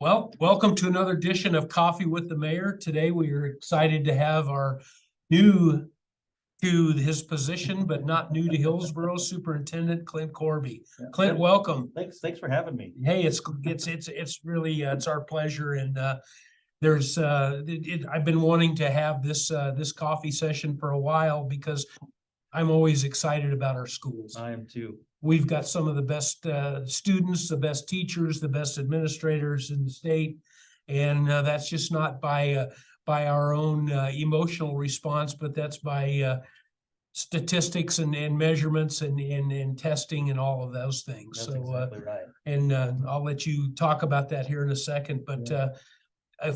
Well, welcome to another edition of Coffee with the Mayor. Today, we are excited to have our new to his position, but not new to Hillsboro, Superintendent Clint Corby. Clint, welcome. Thanks for having me. Hey, it's really it's our pleasure, and I've been wanting to have this coffee session for a while because I'm always excited about our schools. I am too. We've got some of the best students, the best teachers, the best administrators in the state. And that's just not by our own emotional response, but that's by statistics and measurements and testing and all of those things. That's exactly right. And I'll let you talk about that here in a second. But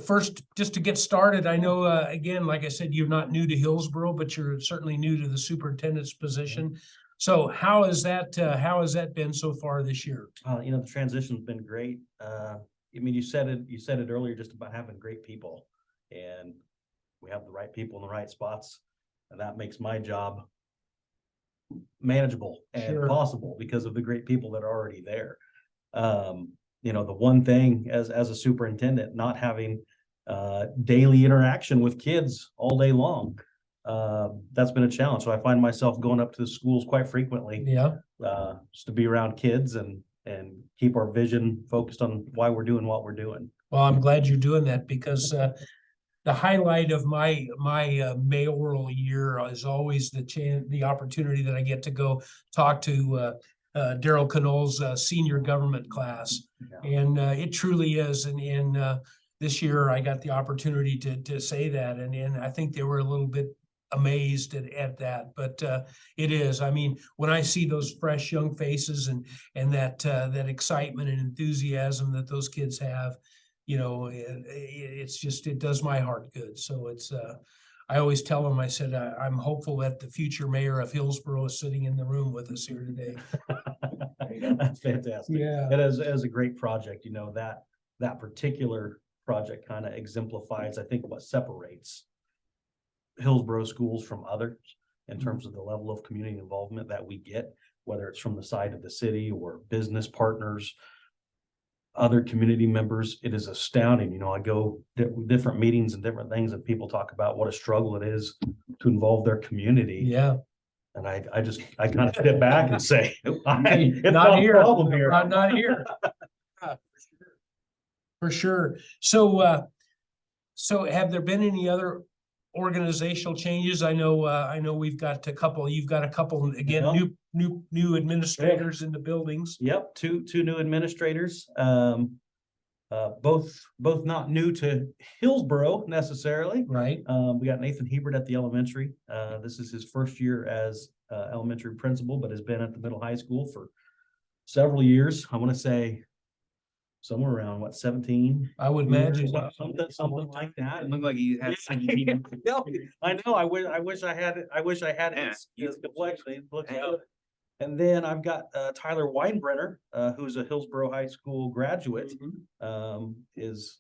first, just to get started, I know, again, like I said, you're not new to Hillsboro, but you're certainly new to the superintendent's position. So how has that been so far this year? The transition's been great. I mean, you said it earlier, just about having great people, and we have the right people in the right spots, and that makes my job manageable and possible because of the great people that are already there. The one thing as a superintendent, not having daily interaction with kids all day long, that's been a challenge. So I find myself going up to the schools quite frequently, just to be around kids and keep our vision focused on why we're doing what we're doing. Well, I'm glad you're doing that because the highlight of my mayoral year is always the opportunity that I get to go talk to Daryl Knoll's senior government class, and it truly is. And this year I got the opportunity to say that, and I think they were a little bit amazed at that, but it is. I mean, when I see those fresh young faces and that excitement and enthusiasm that those kids have, it does my heart good. So I always tell them, I said, I'm hopeful that the future mayor of Hillsboro is sitting in the room with us here today. That's fantastic. Yeah, it is a great project. That particular project kind of exemplifies, I think, what separates Hillsboro schools from others in terms of the level of community involvement that we get, whether it's from the side of the city or business partners, other community members. It is astounding. I go different meetings and different things, and people talk about what a struggle it is to involve their community. Yeah. And I kind of step back and say, it's not here. Problem here. Not here. For sure. So have there been any other organizational changes? I know we've got a couple. You've got a couple again, new administrators in the buildings. Yep, two new administrators. Both not new to Hillsboro necessarily. Right. We got Nathan Hebert at the elementary. This is his first year as elementary principal, but has been at the middle high school for several years. I want to say somewhere around 17. I would imagine something like that. It looked like he had 17. No, I know. I wish I had it. I wish I had his complexion. It looks good. And then I've got Tyler Weinbrenner, who's a Hillsboro High School graduate, is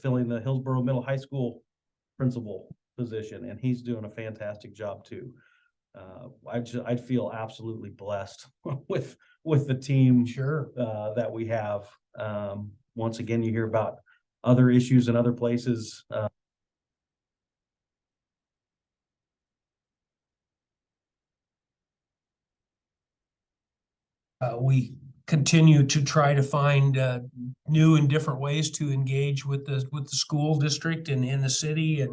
filling the Hillsboro Middle High School principal position, and he's doing a fantastic job too. I'd feel absolutely blessed with the team that we have. Once again, you hear about other issues in other places. We continue to try to find new and different ways to engage with the school district and in the city,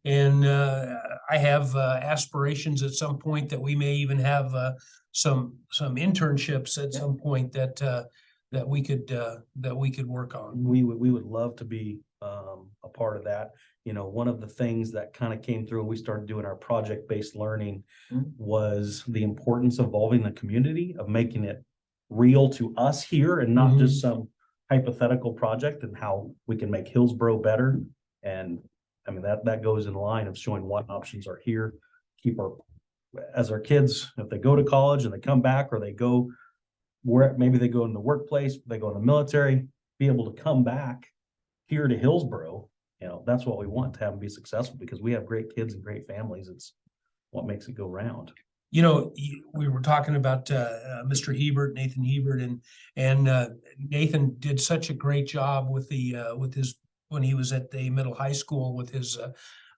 and I have aspirations at some point that we may even have some internships at some point that we could work on. We would love to be a part of that. One of the things that kind of came through when we started doing our project-based learning was the importance of involving the community, of making it real to us here and not just some hypothetical project, and how we can make Hillsboro better. And I mean, that goes in line of showing what options are here, as our kids, if they go to college and they come back, or they go maybe they go in the workplace, they go in the military, be able to come back here to Hillsboro. That's what we want, to have them be successful, because we have great kids and great families. It's what makes it go round. We were talking about Mr. Hebert, Nathan Hebert, and Nathan did such a great job with his when he was at the middle high school with his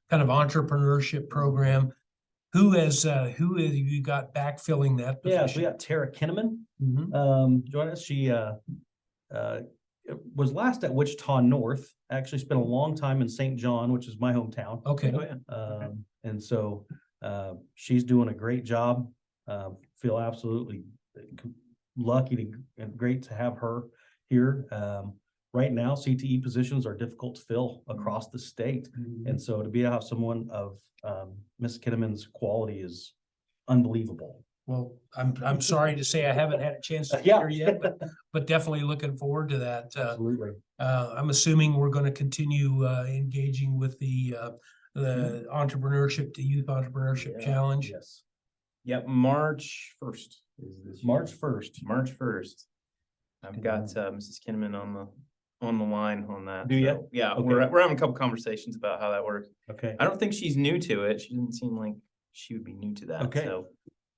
kind of entrepreneurship program. Who have you got backfilling that Yeah, so we position? got Tara Kinnaman, Mhm. join us. She was last at Wichita North, actually spent a long time in St. John, which is my hometown. Okay, And so she's doing a great job. Feel absolutely lucky to and great to have her here. Right now, CTE positions are difficult to fill across the state. And so to be able to have someone of Ms. Kinnaman's quality is unbelievable. well, I'm sorry to say I haven't had a chance to Yeah. hear yet, but definitely looking forward to that. Absolutely. I'm assuming we're going to continue engaging with the entrepreneurship, the youth entrepreneurship challenge. Yes. Yep, March 1st is this. March 1st. March 1st. I've Good got one. Mrs. Kinnaman on the line on that. Do ya? So, yeah, Okay. we're having a couple conversations about how that works. Okay. I don't think she's new to it. She doesn't seem like she would be new to that. Okay. So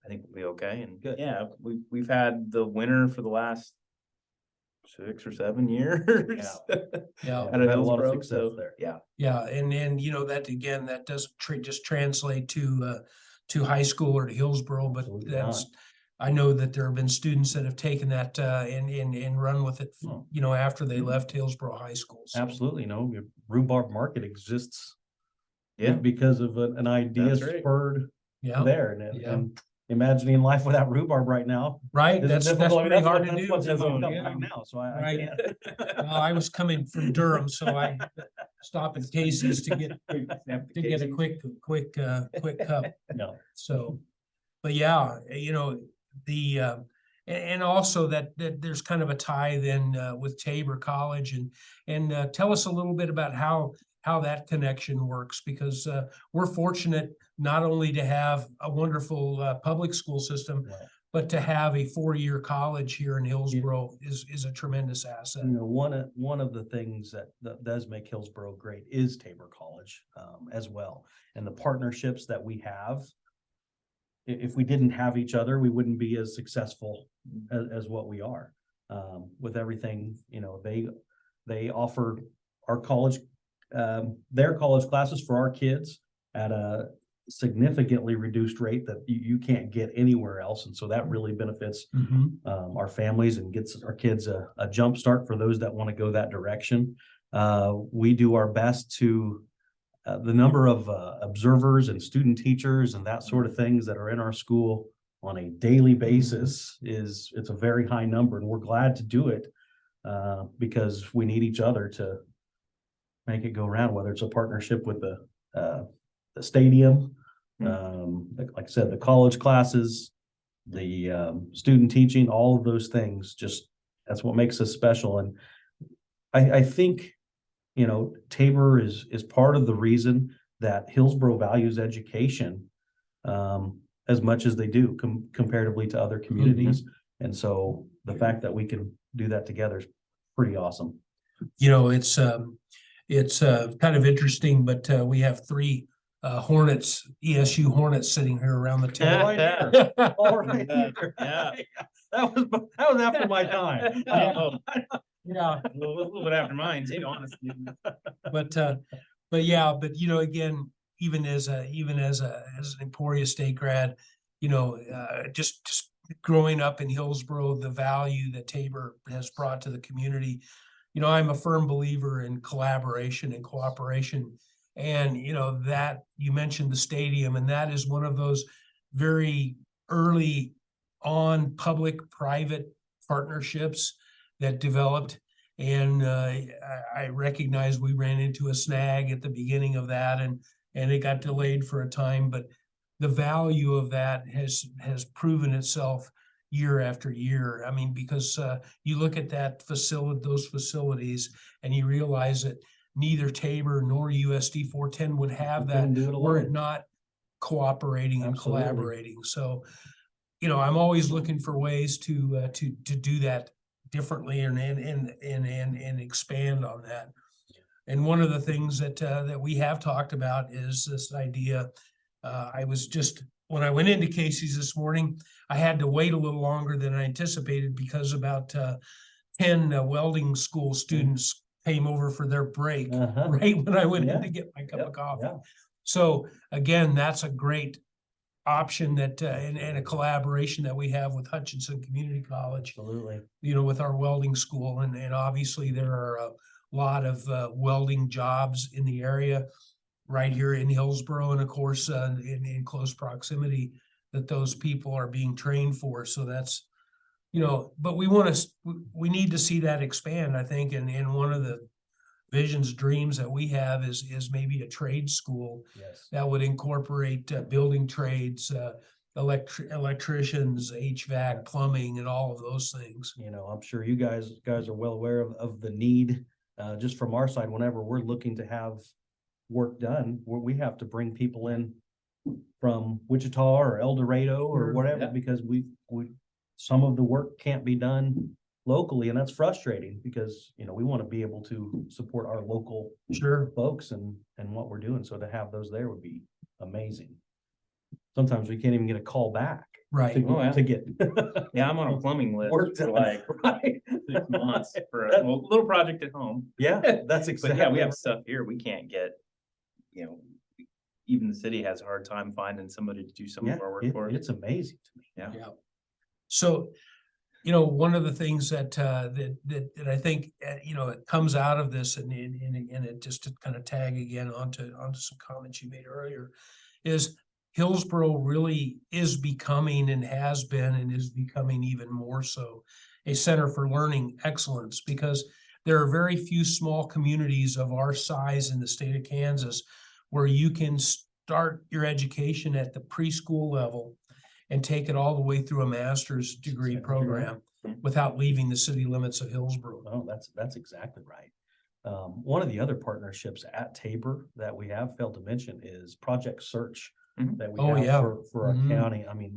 I think we'll be okay. And Good. yeah, we've had the winner for the last 6 or 7 years. Yeah. Out of We've had a lot of Hillsboro, success so, there. yeah. Yeah, and that again, that doesn't just translate to high school or to Hillsboro, but Absolutely that's, I know that there have been students that have taken that and run with it, after they left Hillsboro High School. So, Absolutely. No, your rhubarb market exists Yeah. because of an idea That's right. spurred yeah, there. And imagining life without rhubarb right now. right. is That's difficult. I mean, pretty hard what- to that's do. what's in my cup Yeah. right now. So I Right. can't. Well, I was coming from Durham, so I stopped at Casey's to get a quick cup. No. So, but yeah, and also that there's kind of a tie then with Tabor College and tell us a little bit about how that connection works, because we're fortunate not only to have a wonderful public school system, Right. but to have a 4-year college here in Hillsboro is a tremendous asset. One of the things that does make Hillsboro great is Tabor College as well. And the partnerships that we have, if we didn't have each other, we wouldn't be as successful as what we are. With everything, they offer our college, their college classes for our kids at a significantly reduced rate that you can't get anywhere else. And so that really benefits our families and gets our kids a jump start for those that want to go that direction. We do our best to the number of observers and student teachers and that sort of things that are in our school on a daily basis it's a very high number, and we're glad to do it because we need each other to make it go around, whether it's a partnership with the stadium, like I said, the college classes, the student teaching, all of those things, just that's what makes us special. And I think Tabor is part of the reason that Hillsboro values education as much as they do comparatively to other communities. And so the fact that we can do that together is pretty awesome. It's kind of interesting, but we have 3 Hornets, ESU Hornets sitting here around the table. All right. Yeah. That was after my time. Yeah, A little bit after mine too, honestly. but again, even as an Emporia State grad, just growing up in Hillsboro, the value that Tabor has brought to the community. I'm a firm believer in collaboration and cooperation. And, that you mentioned the stadium, and that is one of those very early on public-private partnerships that developed. And I recognize we ran into a snag at the beginning of that, and it got delayed for a time, but the value of that has proven itself year after year. I mean, because you look at those facilities, and you realize that neither Tabor nor USD 410 would have that were it not cooperating and collaborating. So, I'm always looking for ways to do that differently and expand on that. And one of the things that we have talked about is this idea. I was just when I went into Casey's this morning, I had to wait a little longer than I anticipated because about 10 welding school students came over for their break right when I went in to get my cup of coffee. So again, that's a great option that and a collaboration that we have with Hutchinson Community College. Absolutely. You know, with our welding school, and obviously there are a lot of welding jobs in the area right here in Hillsboro, and of course in close proximity that those people are being trained for. So that's, you know, but we need to see that expand, I think, and one of the visions, dreams that we have is maybe a trade school that would incorporate building trades, electricians, HVAC, plumbing, and all of those things. You know, I'm sure you guys are well aware of the need, just from our side. Whenever we're looking to have work done, where we have to bring people in from Wichita or El Dorado or whatever, because we some of the work can't be done locally, and that's frustrating because, you know, we want to be able to support our local folks and what we're doing. So to have those there would be amazing. Sometimes we can't even get a call back. To get Yeah, I'm on a plumbing list work for done. like 6 months for a little project at home. Yeah, that's But exactly. yeah, we have stuff here we can't get, you know, even the city has a hard time finding somebody to do some of our work for us. It's amazing to me. Yeah. So, you know, one of the things that that I think, you know, it comes out of this, and it just to kind of tag again onto some comments you made earlier, is Hillsboro really is becoming, and has been and is becoming even more so, a center for learning excellence, because there are very few small communities of our size in the state of Kansas where you can start your education at the preschool level and take it all the way through a master's degree program without leaving the city limits of Hillsboro. Oh, that's exactly right. One of the other partnerships at Tabor that we have failed to mention is Project Search that we have for our county. I mean,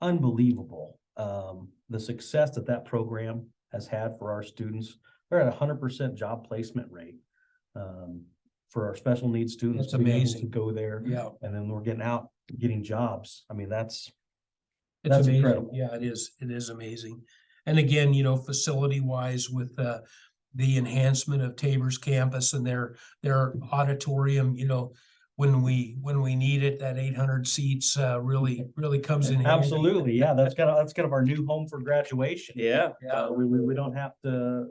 unbelievable. The success that program has had for our students. We're at 100% job placement rate for our special needs students. That's amazing to go there. Yeah. And then we're getting jobs. I mean, that's amazing. Incredible. Yeah, it is. It is amazing. And again, you know, facility wise, with the enhancement of Tabor's campus and their auditorium, you know, when we need it, that 800 seats really comes in handy. Absolutely. Yeah, that's kind of our new home for graduation. Yeah. We don't have to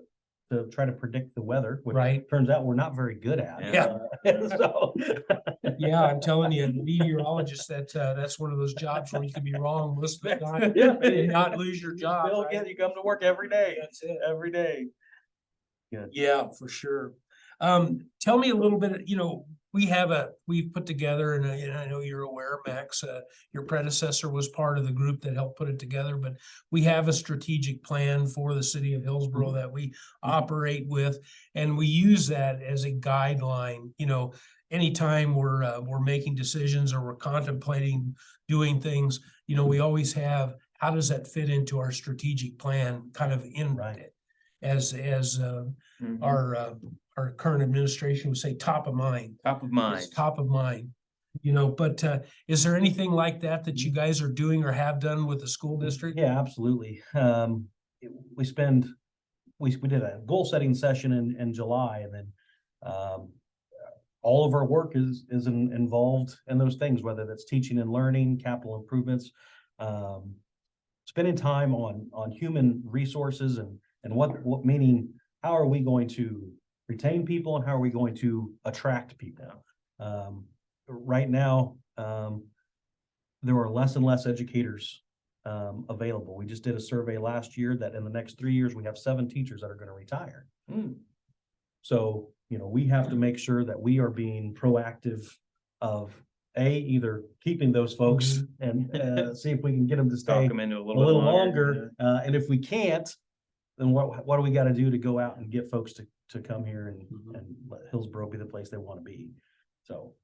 try to predict the weather, which turns out we're not very good at. Yeah. So yeah, I'm telling you, meteorologist, that's one of those jobs where you can be wrong most of the time and not lose your job. You come to work every day. That's it. Every day. Good. Yeah, for sure. Tell me a little bit, you know, we've put together, and I know you're aware, Max, your predecessor was part of the group that helped put it together, but we have a strategic plan for the city of Hillsboro that we operate with, and we use that as a guideline. You know, anytime we're making decisions or we're contemplating doing things, you know, we always have, how does that fit into our strategic plan, kind of in as our current administration would say, top of mind. Top of mind. It's top of mind. You know, but is there anything like that you guys are doing or have done with the school district? Yeah, absolutely. We did a goal setting session in July, and then all of our work is involved in those things, whether that's teaching and learning, capital improvements, spending time on human resources and what meaning, how are we going to retain people and how are we going to attract people? Right now, there are less and less educators available. We just did a survey last year that in the next 3 years, we have 7 teachers that are going to retire. So, you know, we have to make sure that we are being proactive of either keeping those folks and see if we can get them to stay them into a a little longer. And if we can't, then what do we got to do to go out and get folks to come here and let Hillsboro be the place they want to be? So,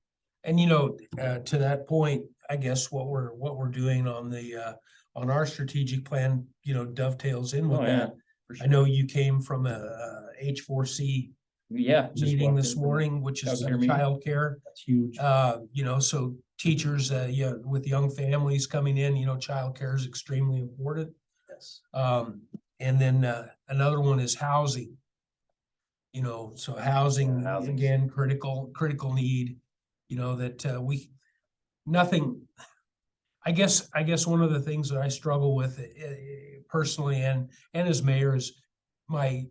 and you know, to that point, I guess what we're doing on our strategic plan, you know, dovetails in with that. For sure. I know you came from a H4C Yeah. just meeting walked this in from a morning, which is childcare meeting. childcare. That's huge. You know, so teachers, with young families coming in, childcare is extremely important. Yes. And then, another one is housing. So housing, Yeah, housing's- again, critical need, that, nothing. I guess one of the things that I struggle with personally and as mayor is my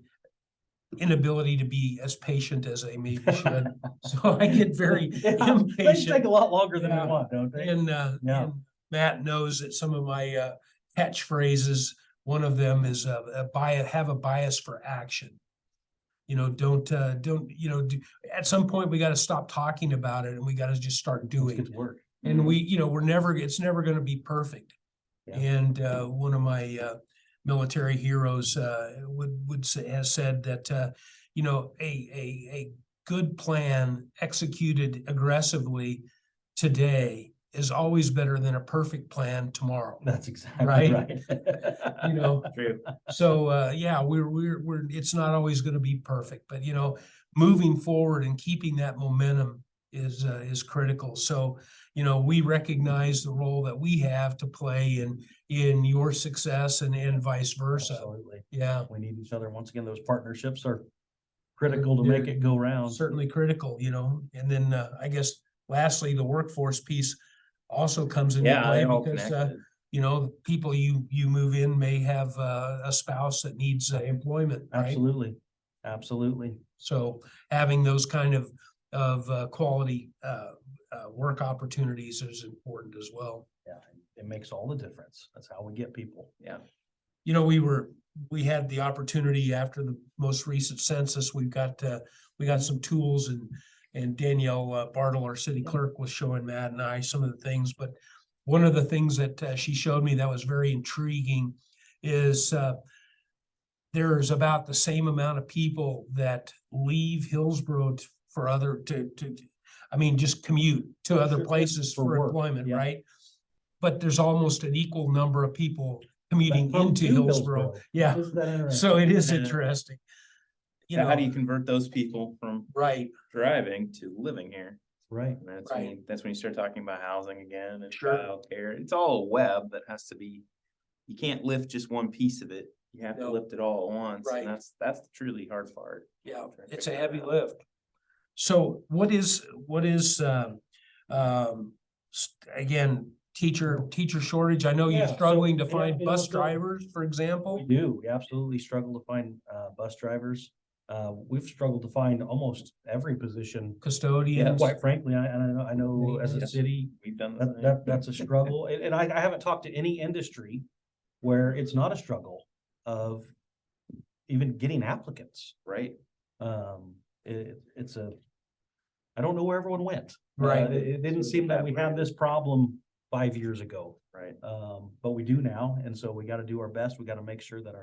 inability to be as patient as I maybe should. So I get very Things impatient. take a lot longer than Yeah. we want, don't they? And, Yeah. and Matt knows that some of my catchphrases, one of them is have a bias for action. Don't, at some point we got to stop talking about it and we got to just start Let's doing. get to work. And it's never going to be perfect. Yeah. And one of my military heroes has said that a good plan executed aggressively today is always better than a perfect plan tomorrow. That's exactly Right? right. True. So yeah, we're it's not always going to be perfect, but moving forward and keeping that momentum is critical. So we recognize the role that we have to play in your success and vice versa. Absolutely. Yeah, We need each other. Once again, those partnerships are critical to make it go round. certainly critical. And then I guess lastly, the workforce piece also comes into Yeah, play they're all because connected. people you move in may have a spouse that needs employment, right? Absolutely. Absolutely. So having those kind of quality work opportunities is important as well. Yeah. It makes all the difference. That's how we get people. Yeah. We had the opportunity after the most recent census. We got some tools and Danielle Bartle, our city clerk, was showing Matt and I some of the things. But one of the things that she showed me that was very intriguing is there's about the same amount of people that leave Hillsboro just commute to other Sure, places for for work, employment, yeah. right? But there's almost an equal number of people commuting That come into to Hillsboro. Yeah, Isn't that interesting? so it is Yeah. interesting. Now, how do you convert those people from Right, driving to living here? Right. And that's Right. when you start talking about housing again and Sure. childcare. It's all a web that has to be, you can't lift just one piece of it. You have to No. lift it all at once. Right. And that's the truly hard part. yeah, Trying to it's a figure that heavy out. lift. So what is again, teacher shortage? I know Yeah, you're so, struggling to yeah, find bus so drivers, for example. We do. We absolutely struggle to find bus drivers. We've struggled to find almost every position. Custodians. Quite frankly, I know as a Maintenance. city, We've done the same. that's a struggle. And I haven't talked to any industry where it's not a struggle of even getting applicants. Right. I don't know where everyone went. Right. It didn't seem that we had this problem 5 years ago. Right. But we do now, and so we got to do our best. We got to make sure that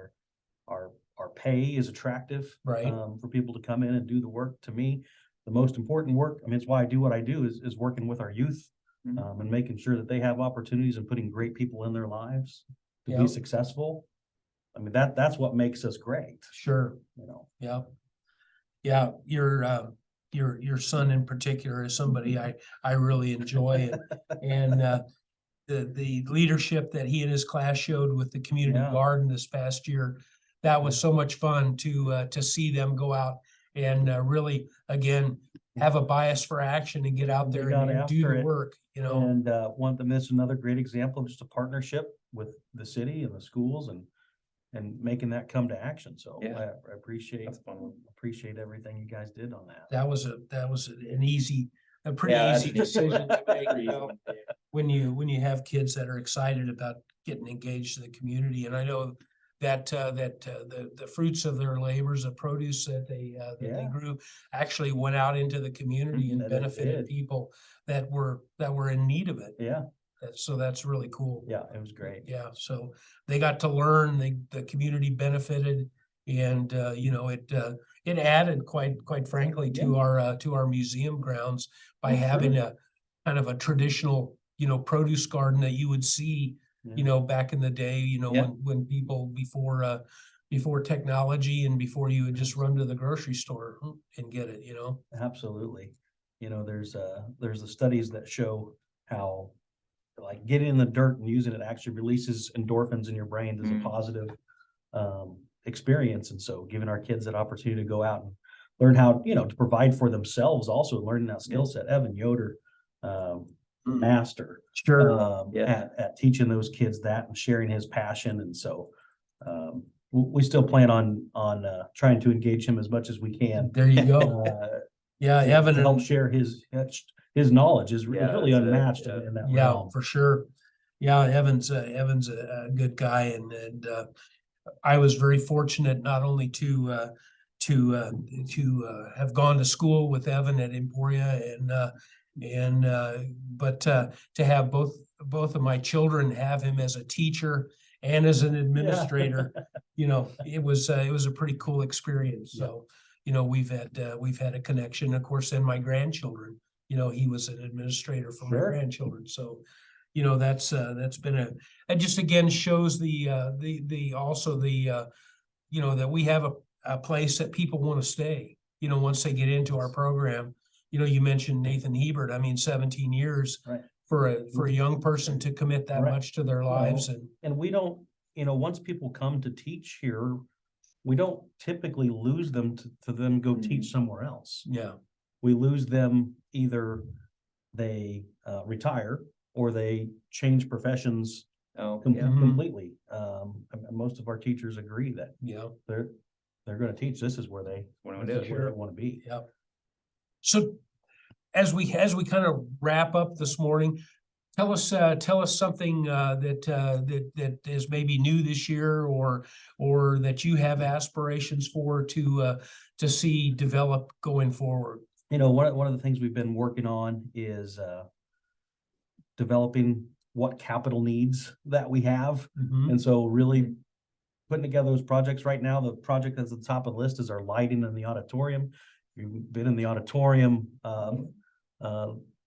our pay is attractive. Right. For people to come in and do the work. To me, the most important work, it's why I do what I do, is working with our youth. Mhm. And making sure that they have opportunities and putting great people in their lives to Yeah. be successful. That's what makes us great, Sure. Yeah. Yeah, your son in particular is somebody I really enjoy and the leadership that he and his class showed with the community Yeah. garden this past year, that was so much fun to see them go out and really, again, have a bias for action and get out They there got and do after the it. work, And want them, this is another great example of just a partnership with the city and the schools and making that come to action. So Yeah. I appreciate That's a fun one. everything you guys did on that. that was a pretty Yeah, easy decision to make, Pretty easy. when you have kids that are excited about getting engaged in the community. And I know that the fruits of their labors, the produce that they Yeah. grew, actually went out into the community and That it benefited did. people that were in need of it. Yeah, So that's really cool. yeah, it was great. Yeah, so they got to learn, the community benefited, and it added quite frankly to our museum grounds by having a kind of a traditional produce garden that you would see Yeah. back in the day, Yeah. when people before before technology and before you would just run to the grocery store and get it, Absolutely. There's the studies that show how like getting in the dirt and using it actually releases endorphins in your brain as a positive experience. And so giving our kids that opportunity to go out and learn how, to provide for themselves, also learning that skill set. Evan Yoder, master, Sure. at teaching those kids that and sharing his passion. And so we still plan on trying to engage him as much as we can. There you go. Yeah, to Evan help and share his knowledge is really that's unmatched in that yeah, realm. for sure. Yeah, Evan's a good guy, and I was very fortunate not only to have gone to school with Evan at Emporia, but to have both of my children have him as a teacher and as an administrator. It was a pretty cool experience. So, we've had a connection. Of course, then my grandchildren. He was an administrator for my grandchildren. So, that's been it just again shows also that we have a place that people want to stay, once they get into our program. You mentioned Nathan Hebert. I mean, 17 years for a young person to commit that much to their lives. And we don't, once people come to teach here, we don't typically lose them to them go teach somewhere else. Yeah. We lose them either they retire or they change professions completely. Most of our teachers agree that they're going to teach. This is where they want to be. Yeah. So as we kind of wrap up this morning, tell us something that is maybe new this year, or that you have aspirations for to see develop going forward. One of the things we've been working on is developing what capital needs that we have. And so really putting together those projects right now. The project that's at the top of the list is our lighting in the auditorium. If you've been in the auditorium,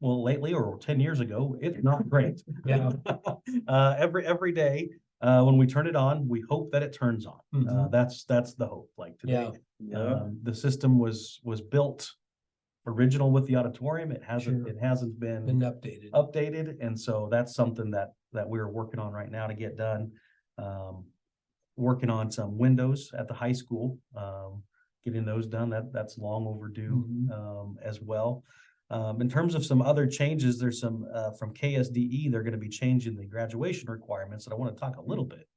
lately or 10 years ago, it's not great. Yeah. Every day, when we turn it on, we hope that it turns on. That's the hope. Like today, the system was built original with the auditorium. It hasn't been updated. And so that's something that we're working on right now to get done. Working on some windows at the high school, getting those done. That's long overdue as well. In terms of some other changes, there's some from KSDE. They're going to be changing the graduation requirements that I want to talk a little bit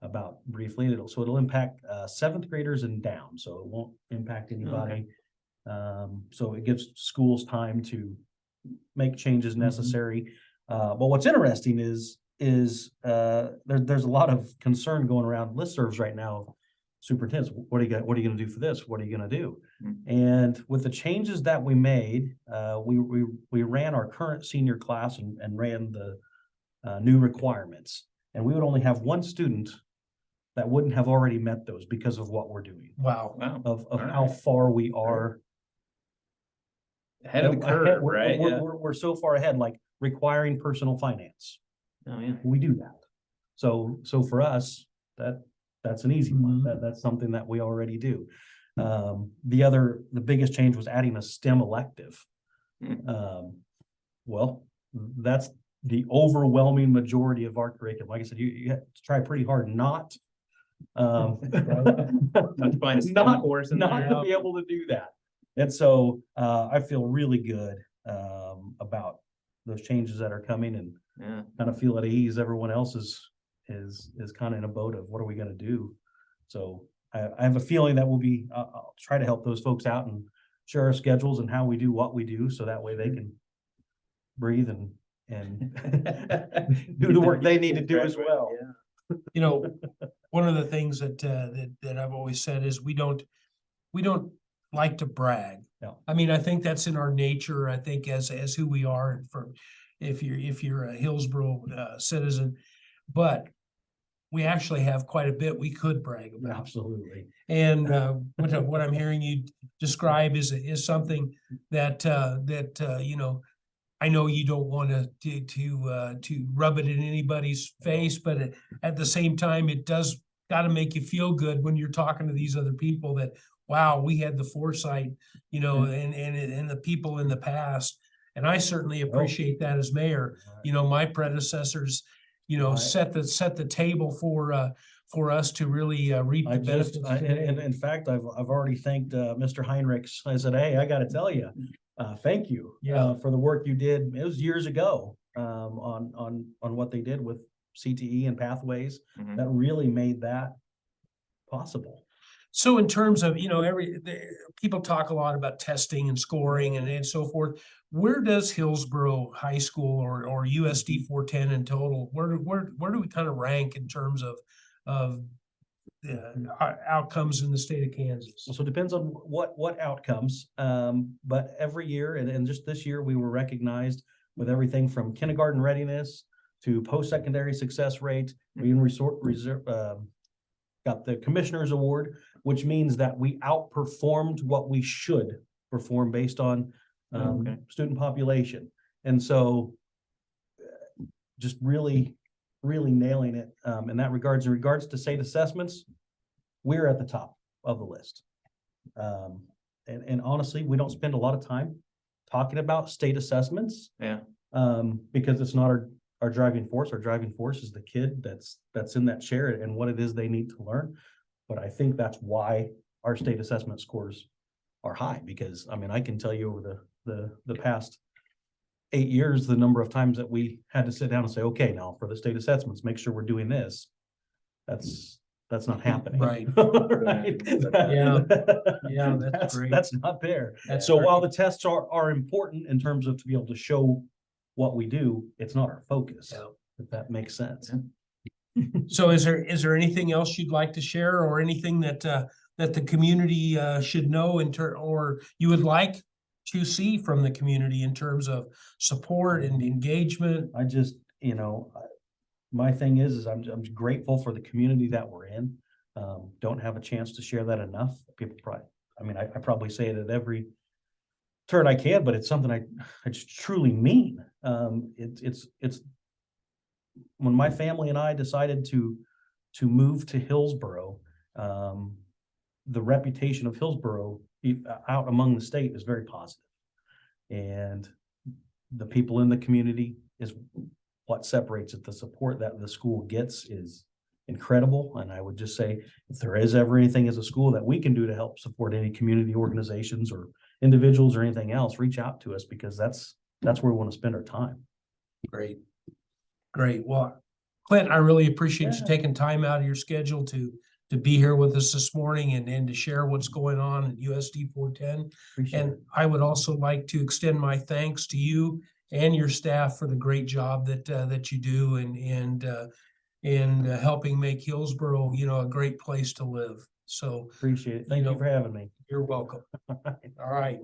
about briefly. It'll impact 7th graders and down, so it won't impact anybody. So it gives schools time to make changes necessary. But what's interesting is there's a lot of concern going around listservs right now. Superintendents, what are you going to do for this? What are you going to do? And with the changes that we made, we ran our current senior class and ran the new requirements, and we would only have one student that wouldn't have already met those because of what we're doing. Wow. Of how far we are ahead of the curve, right? We're so far ahead, like requiring personal finance. Oh yeah. We do that. So for us, that's an easy one. That's something that we already do. The biggest change was adding a STEM elective. Well, that's the overwhelming majority of our curriculum. Like I said, you have to try pretty hard not Not to find a STEM course in not there. to be able to do that. And so I feel really good about those changes that are coming, and kind of feel at ease. Everyone else is kind of in a boat of what are we going to do? So I have a feeling that I'll try to help those folks out and share our schedules and how we do what we do, so that way they can breathe and do the work they need to do as well. One of the things that I've always said is we don't like to brag. No. I mean, I think that's in our nature. I think as who we are, if you're a Hillsboro citizen, but we actually have quite a bit we could brag about. Absolutely. And what I'm hearing you describe is something that I know you don't want to rub it in anybody's face, but at the same time, it does gotta make you feel good when you're talking to these other people that, wow, we had the foresight, you know, and the people in the past. And I certainly appreciate that as mayor. You know, my predecessors, you know, Right. set the table for us to really reap the benefits. And in fact, I've already thanked Mr. Heinrichs. I said, hey, I gotta tell you, thank you Yeah. for the work you did. It was years ago on what they did with CTE and pathways Mhm. that really made that possible. So in terms of, you know, people talk a lot about testing and scoring and so forth. Where does Hillsboro High School or USD 410 in total, where do we kind of rank in terms of outcomes in the state of Kansas? So it depends on what outcomes. But every year, and just this year, we were recognized with everything from kindergarten readiness to post-secondary success rate. We even got the Commissioner's Award, which means that we outperformed what we should perform based on Okay. student population. And so just really nailing it in that regards. In regards to state assessments, we're at the top of the list. And honestly, we don't spend a lot of time talking about state assessments Yeah. because it's not our driving force. Our driving force is the kid that's in that chair and what it is they need to learn. But I think that's why our state assessment scores are high, because I mean, I can tell you over the past 8 years, the number of times that we had to sit down and say, okay, now for the state assessments, make sure we're doing this. That's not happening. Right. Right. Yeah, that's great. That's not there. That's So great. while the tests are important in terms of to be able to show what we do, it's not our focus. Yeah. If that makes sense. So is there anything else you'd like to share, or anything that the community should know or you would like to see from the community in terms of support and engagement? I just, you know, my thing is I'm grateful for the community that we're in. Don't have a chance to share that enough. People probably, I mean, I probably say it at every turn I can, but it's something I just truly mean. It's when my family and I decided to move to Hillsboro, the reputation of Hillsboro out among the state is very positive. And the people in the community is what separates it. The support that the school gets is incredible. And I would just say, if there is ever anything as a school that we can do to help support any community organizations or individuals or anything else, reach out to us, because that's where we want to spend our time. Great. Great. Well, Clint, I really appreciate you Yeah. taking time out of your schedule to be here with us this morning and to share what's going on at USD 410. Appreciate And it. I would also like to extend my thanks to you and your staff for the great job that you do and helping make Hillsboro, you know, a great place to live. So Appreciate it. Thank you know, for having me. you're welcome. All right.